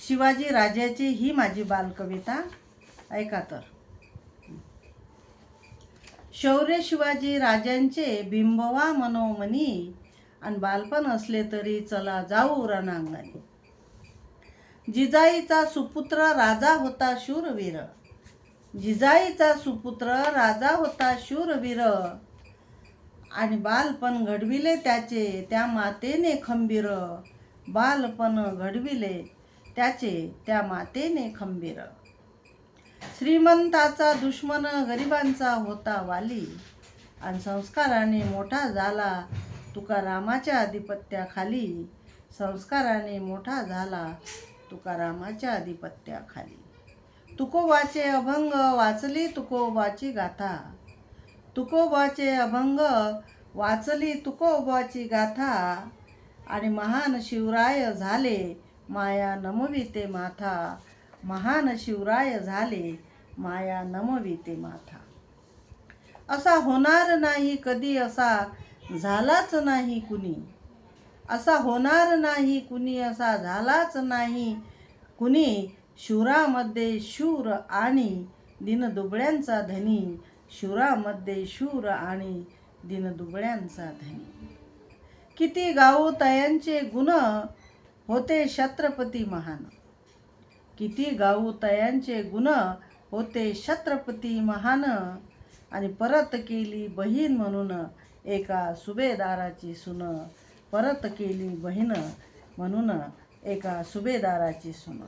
शिवाजी राजाची ही माझी बालकविता ऐका तर. शौर्य शिवाजी राजांचे बिंबवा मनोमनी, आणि बालपण असले तरी चला जाऊ रणांगणी. जिजाईचा सुपुत्र राजा होता शूरवीर, जिजाईचा सुपुत्र राजा होता शूरवीर, आणि बालपण घडविले त्याचे त्या मातेने खंबीर, बालपण घडविले त्याचे त्या मातेने खंबीर. श्रीमंताचा दुश्मन गरिबांचा होता वाली, आणि संस्काराने मोठा झाला तुकारामाच्या अधिपत्याखाली, संस्काराने मोठा झाला तुकारामाच्या अधिपत्याखाली. तुकोबाचे अभंग वाचली तुकोबाची गाथा, तुकोबाचे अभंग वाचली तुकोबाची गाथा, आणि महान शिवराय झाले माया नमविते माथा, महान शिवराय झाले माया नमविते माथा. असा होणार नाही कधी, असा झालाच नाही कुणी, असा होणार नाही कुणी, असा झालाच नाही कुणी. शूरामध्ये शूर आणि दीनदुबळ्यांचा धनी, शूरामध्ये शूर आणि दीनदुबळ्यांचा धनी. किती गाऊ तयांचे गुण होते छत्रपती महान, किती गाऊ तयांचे गुण होते छत्रपती महान, आणि परत केली बहीण म्हणून एका सुभेदाराची सून, परत केली बहीण म्हणून एका सुभेदाराची सून.